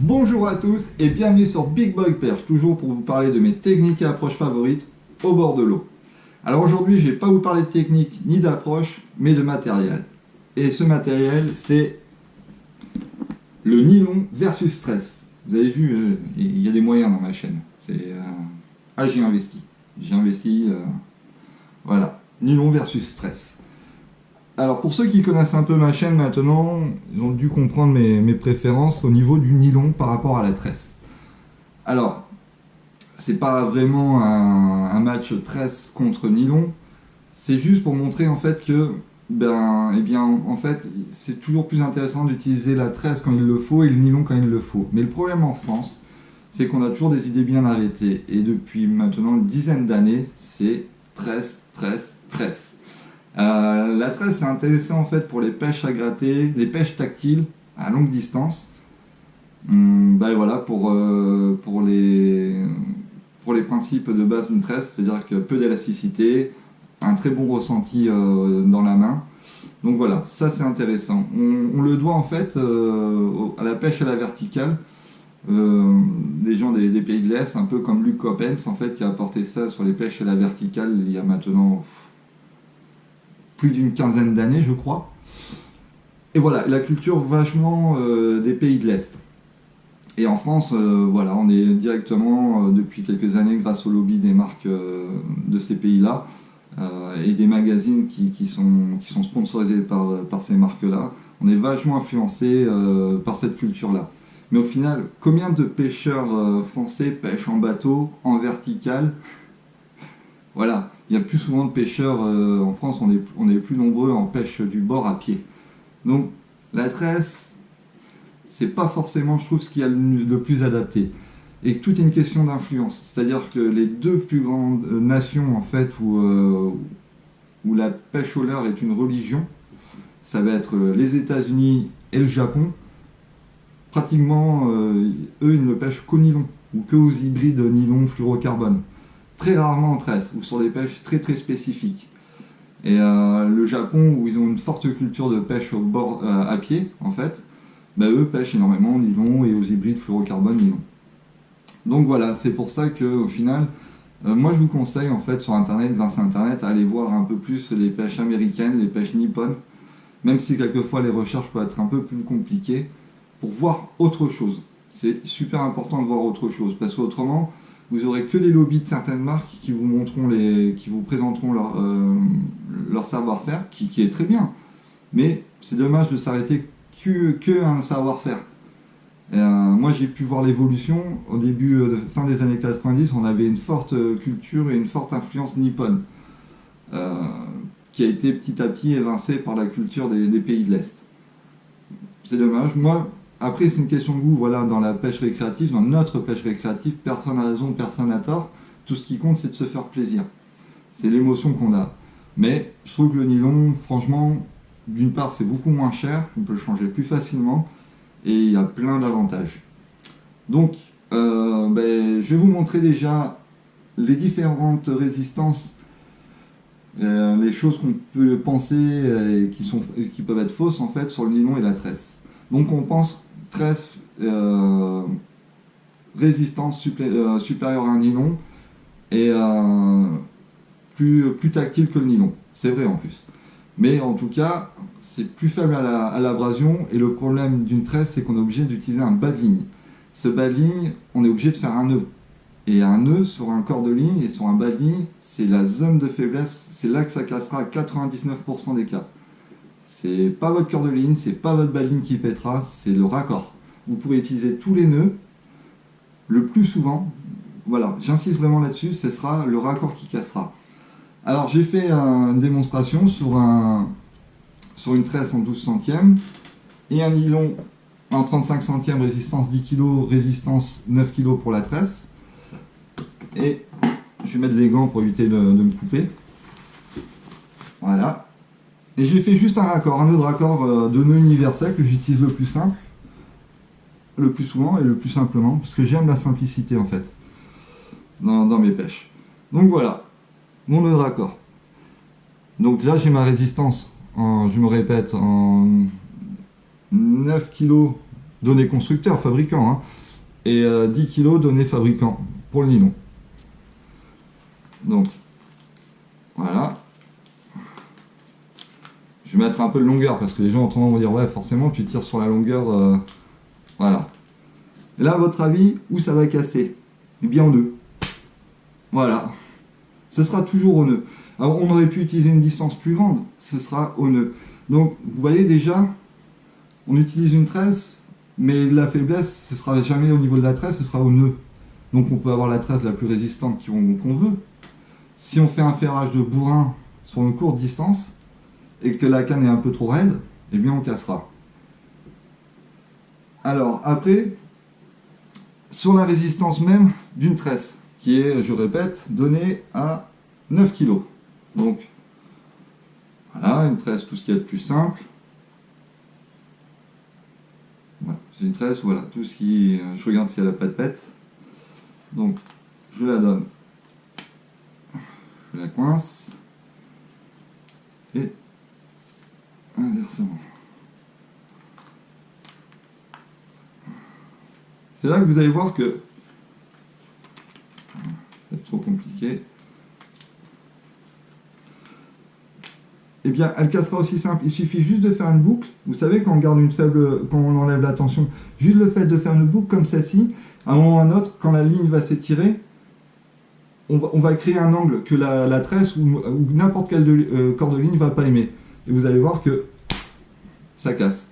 Bonjour à tous et bienvenue sur Big Boy Perche, toujours pour vous parler de mes techniques et approches favorites au bord de l'eau. Alors aujourd'hui, je ne vais pas vous parler de technique ni d'approche, mais de matériel. Et ce matériel, c'est le nylon versus stress. Vous avez vu, il y a des moyens dans ma chaîne. J'ai investi. Voilà, nylon versus stress. Alors pour ceux qui connaissent un peu ma chaîne maintenant, ils ont dû comprendre mes préférences au niveau du nylon par rapport à la tresse. Alors, c'est pas vraiment un match tresse contre nylon, c'est juste pour montrer en fait que c'est toujours plus intéressant d'utiliser la tresse quand il le faut et le nylon quand il le faut. Mais le problème en France, c'est qu'on a toujours des idées bien arrêtées et depuis maintenant une dizaine d'années, c'est tresse, tresse, tresse. La tresse c'est intéressant en fait pour les pêches à gratter, les pêches tactiles à longue distance. Pour les principes de base d'une tresse, c'est-à-dire que peu d'élasticité, un très bon ressenti dans la main. Donc voilà, ça c'est intéressant. On le doit en fait à la pêche à la verticale. Des gens des pays de l'Est, un peu comme Luc Coppens en fait, qui a apporté ça sur les pêches à la verticale il y a maintenant plus d'une quinzaine d'années, je crois. Et voilà, la culture vachement des pays de l'Est. Et en France, on est directement, depuis quelques années, grâce au lobby des marques de ces pays-là, et des magazines qui sont sponsorisés par ces marques-là, on est vachement influencé par cette culture-là. Mais au final, combien de pêcheurs français pêchent en bateau, en vertical? Voilà, il y a plus souvent de pêcheurs en France, on est plus nombreux en pêche du bord à pied. Donc la tresse, c'est pas forcément, je trouve, ce qu'il y a le plus adapté. Et tout est une question d'influence. C'est-à-dire que les deux plus grandes nations en fait où la pêche au leurre est une religion, ça va être les États-Unis et le Japon. Pratiquement, eux, ils ne pêchent qu'au nylon ou que aux hybrides nylon fluorocarbone. Très rarement en tresse ou sur des pêches très très spécifiques. Et le Japon, où ils ont une forte culture de pêche au bord à pied, en fait, eux pêchent énormément au nylon et aux hybrides fluorocarbone nylon. Donc voilà, c'est pour ça qu'au final, moi je vous conseille en fait sur internet, grâce à internet, à aller voir un peu plus les pêches américaines, les pêches nippones, même si quelquefois les recherches peuvent être un peu plus compliquées, pour voir autre chose. C'est super important de voir autre chose, parce qu'autrement, vous aurez que les lobbies de certaines marques qui vous présenteront leur savoir-faire, qui est très bien. Mais c'est dommage de s'arrêter que un savoir-faire. Moi j'ai pu voir l'évolution au début, fin des années 90, on avait une forte culture et une forte influence nippone, qui a été petit à petit évincée par la culture des pays de l'Est. C'est dommage. Moi, après c'est une question de goût, voilà, dans la pêche récréative, dans notre pêche récréative, personne n'a raison, personne n'a tort. Tout ce qui compte, c'est de se faire plaisir. C'est l'émotion qu'on a. Mais je trouve que le nylon, franchement, d'une part, c'est beaucoup moins cher, on peut le changer plus facilement, et il y a plein d'avantages. Donc, je vais vous montrer déjà les différentes résistances, les choses qu'on peut penser et qui peuvent être fausses en fait sur le nylon et la tresse. Donc on pense tresse, résistance supérieure à un nylon et plus tactile que le nylon. C'est vrai en plus. Mais en tout cas, c'est plus faible à l'abrasion et le problème d'une tresse, c'est qu'on est obligé d'utiliser un bas de ligne. Ce bas de ligne, on est obligé de faire un nœud. Et un nœud sur un corps de ligne et sur un bas de ligne, c'est la zone de faiblesse, c'est là que ça cassera à 99% des cas. C'est pas votre cœur de ligne, c'est pas votre bas de ligne qui pètera, c'est le raccord. Vous pouvez utiliser tous les nœuds, le plus souvent, voilà, j'insiste vraiment là-dessus, ce sera le raccord qui cassera. Alors j'ai fait une démonstration sur une tresse en 12 centièmes et un nylon en 35 centièmes, résistance 10 kg, résistance 9 kg pour la tresse. Et je vais mettre des gants pour éviter de me couper. Voilà. Et j'ai fait juste un nœud de raccord de nœud universel que j'utilise le plus simple, le plus souvent et le plus simplement, parce que j'aime la simplicité en fait, dans mes pêches. Donc voilà, mon nœud de raccord. Donc là j'ai ma résistance, je me répète, en 9 kg données constructeur, fabricant, hein, et 10 kg données fabricant pour le nylon. Donc, voilà. Je vais mettre un peu de longueur parce que les gens entendront dire ouais, forcément tu tires sur la longueur. Voilà. Et là, à votre avis, où ça va casser? Eh bien, au nœud. Voilà. Ce sera toujours au nœud. Alors, on aurait pu utiliser une distance plus grande, ce sera au nœud. Donc, vous voyez déjà, on utilise une tresse, mais la faiblesse, ce sera jamais au niveau de la tresse, ce sera au nœud. Donc, on peut avoir la tresse la plus résistante qu'on veut. Si on fait un ferrage de bourrin sur une courte distance, et que la canne est un peu trop raide, eh bien, on cassera. Alors, après, sur la résistance même d'une tresse, qui est, je répète, donnée à 9 kg. Donc, voilà, une tresse, tout ce qu'il y a de plus simple. Voilà, c'est une tresse, voilà, tout ce qui... Je regarde si elle n'a pas de pète. Donc, je la donne. Je la coince. Et inversement. C'est là que vous allez voir que c'est trop compliqué. Eh bien, elle cassera aussi simple. Il suffit juste de faire une boucle. Vous savez, quand on garde une faible, quand on enlève la tension, juste le fait de faire une boucle comme celle-ci, à un moment ou à un autre, quand la ligne va s'étirer, on va créer un angle que la tresse ou n'importe quel corps de ligne ne va pas aimer. Et vous allez voir que ça casse.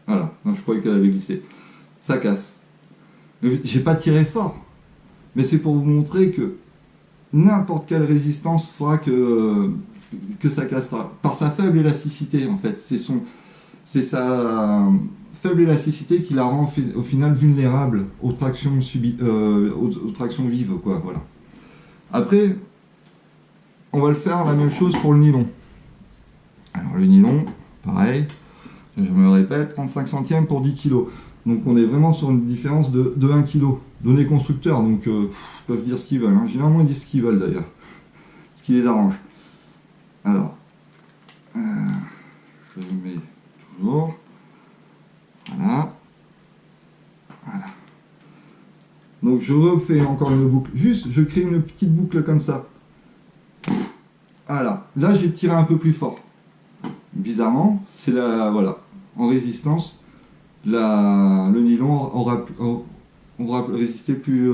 Voilà. Non, je croyais qu'elle avait glissé. Ça casse. J'ai pas tiré fort, mais c'est pour vous montrer que n'importe quelle résistance fera que ça cassera. Par sa faible élasticité, en fait. C'est sa faible élasticité qui la rend au final vulnérable aux tractions, aux tractions vives, quoi. Voilà. Après, on va le faire la même chose pour le nylon. Alors le nylon, pareil, je me répète, 35 centièmes pour 10 kg. Donc on est vraiment sur une différence de 1 kg. Données constructeurs, donc ils peuvent dire ce qu'ils veulent. Hein. Généralement ils disent ce qu'ils veulent d'ailleurs. Ce qui les arrange. Alors, je mets toujours. Voilà. Voilà. Donc je refais encore une boucle. Juste, je crée une petite boucle comme ça. Voilà. Là j'ai tiré un peu plus fort. Bizarrement, c'est la... Voilà. En résistance, le nylon aura résisté plus...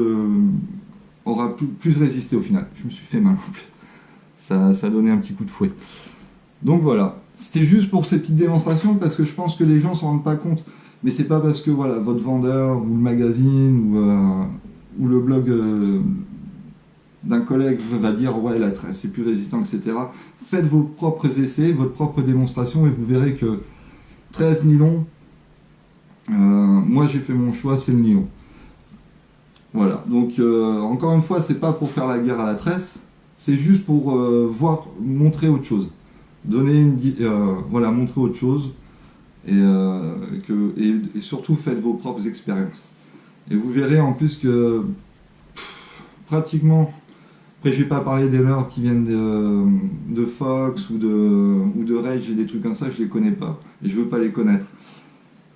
aura plus résisté au final. Je me suis fait mal. Ça a donné un petit coup de fouet. Donc voilà, c'était juste pour ces petites démonstrations parce que je pense que les gens ne s'en rendent pas compte. Mais c'est pas parce que voilà, votre vendeur ou le magazine ou le blog d'un collègue va dire ouais la tresse c'est plus résistant, etc. Faites vos propres essais, votre propre démonstration et vous verrez que 13 nylon, moi j'ai fait mon choix, c'est le nylon. Voilà, donc encore une fois, c'est pas pour faire la guerre à la tresse, c'est juste pour montrer autre chose. Voilà, montrer autre chose et surtout faites vos propres expériences. Et vous verrez en plus que pratiquement, après je vais pas parler des leurs qui viennent de Fox ou de Rage et des trucs comme ça, je les connais pas et je veux pas les connaître.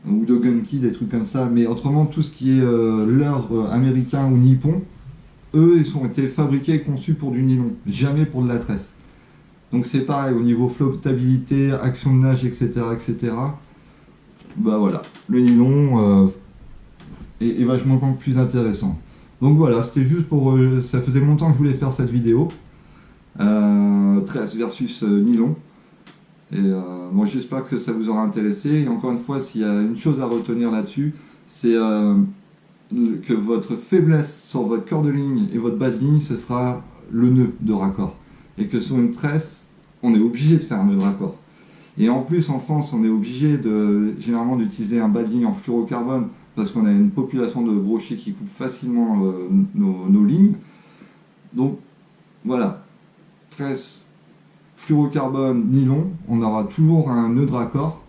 Ou de Gunki, des trucs comme ça, mais autrement tout ce qui est leurre américain ou nippon, eux ils ont été fabriqués et conçus pour du nylon, jamais pour de la tresse. Donc c'est pareil, au niveau flottabilité, action de nage, etc. etc. Bah voilà, le nylon est vachement plus intéressant. Donc voilà, c'était juste pour... ça faisait longtemps que je voulais faire cette vidéo. Tresse versus nylon. Et moi j'espère que ça vous aura intéressé. Et encore une fois, s'il y a une chose à retenir là-dessus, c'est que votre faiblesse sur votre corps de ligne et votre bas de ligne, ce sera le nœud de raccord. Et que sur une tresse, on est obligé de faire un nœud de raccord. Et en plus, en France, on est obligé généralement d'utiliser un bas de ligne en fluorocarbone parce qu'on a une population de brochets qui coupent facilement nos lignes. Donc, voilà. Tresse, fluorocarbone, nylon, on aura toujours un nœud de raccord.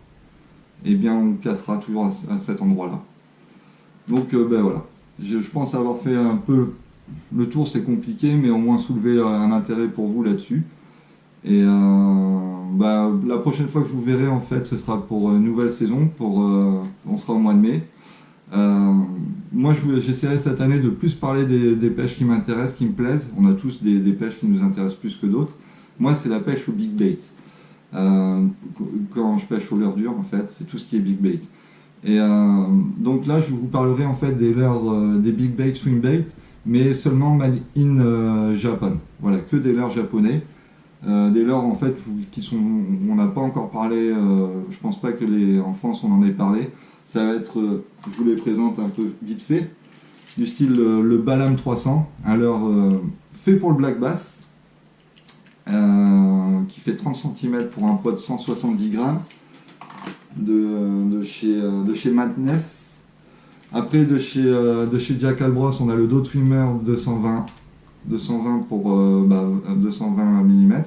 Et bien, on cassera toujours à cet endroit-là. Donc, ben voilà. Je pense avoir fait un peu le tour, c'est compliqué, mais au moins soulever un intérêt pour vous là-dessus. Et La prochaine fois que je vous verrai, en fait, ce sera pour une nouvelle saison, on sera au mois de mai. Moi, j'essaierai cette année de plus parler des pêches qui m'intéressent, qui me plaisent. On a tous des pêches qui nous intéressent plus que d'autres. Moi, c'est la pêche au big bait. Quand je pêche au leurre dur, en fait, c'est tout ce qui est big bait. Et donc là, je vous parlerai en fait des leurres, des big bait, swing bait, mais seulement made in Japan. Voilà, que des leurres japonais. Des leurres en fait on n'a pas encore parlé, je pense pas que en France on en ait parlé. Ça va être, je vous les présente un peu vite fait, du style le Balam 300, un leurre fait pour le black bass, qui fait 30 cm pour un poids de 170 grammes, de chez Madness. Après de chez Jack Albros, on a le Dot Swimmer 220 pour 220 mm,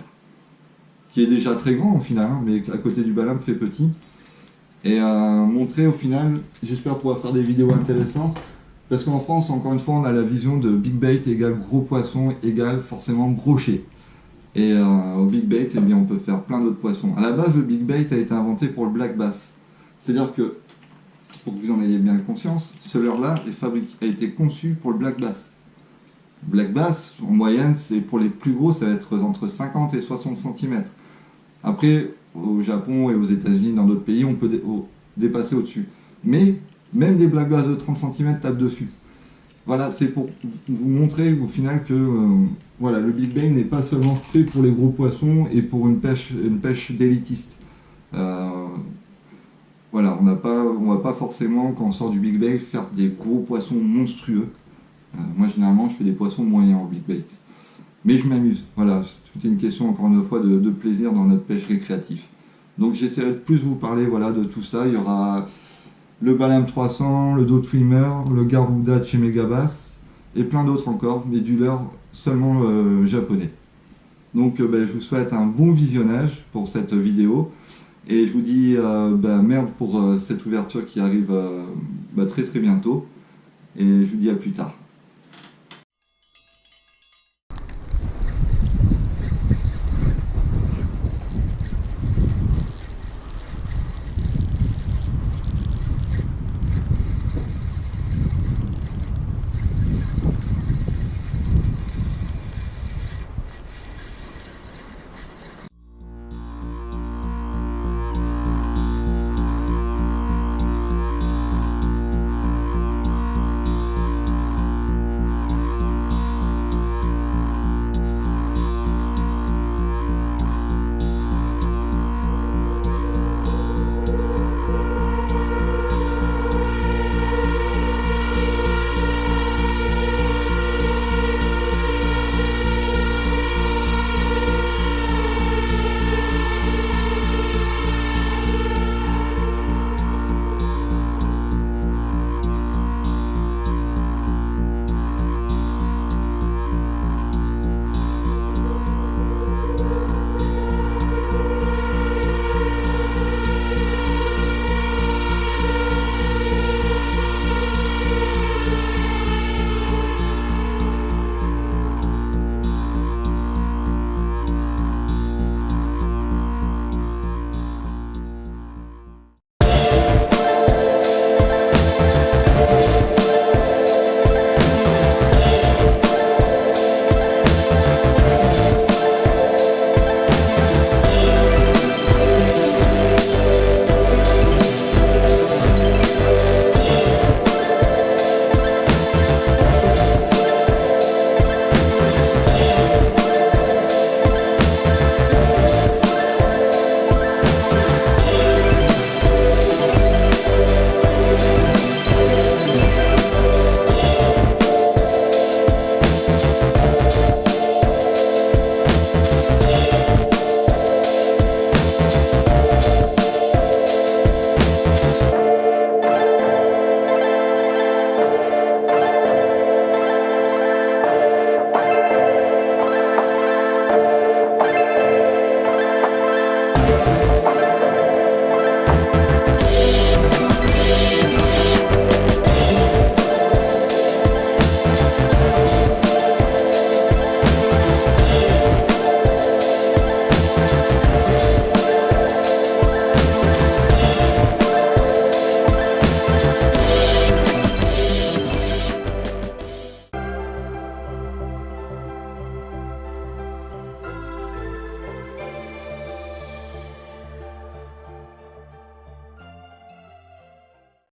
qui est déjà très grand au final, hein, mais à côté du Balam fait petit. Et montrer au final, j'espère pouvoir faire des vidéos intéressantes, parce qu'en France, encore une fois, on a la vision de big bait égale gros poisson égale forcément brochet. Et au big bait, eh bien, on peut faire plein d'autres poissons. À la base, le big bait a été inventé pour le black bass. C'est-à-dire que, pour que vous en ayez bien conscience, ce leurre-là a été conçu pour le black bass. Black bass, en moyenne, c'est pour les plus gros, ça va être entre 50 et 60 cm. Après, au Japon et aux États-Unis, dans d'autres pays, on peut dépasser au-dessus. Mais même des black bass de 30 cm tapent dessus. Voilà, c'est pour vous montrer au final que voilà, le big bait n'est pas seulement fait pour les gros poissons et pour une pêche d'élitiste. Voilà, on va pas forcément, quand on sort du big bait, faire des gros poissons monstrueux. Moi, généralement, je fais des poissons moyens au big bait. Mais je m'amuse. Voilà, c'est une question, encore une fois, de plaisir dans notre pêche récréative. Donc, j'essaierai de plus vous parler voilà, de tout ça. Il y aura le Balam 300, le Dot Swimmer, le Garuda de chez Megabass, et plein d'autres encore, mais du leurre seulement japonais. Donc, je vous souhaite un bon visionnage pour cette vidéo. Et je vous dis merde pour cette ouverture qui arrive très très bientôt. Et je vous dis à plus tard.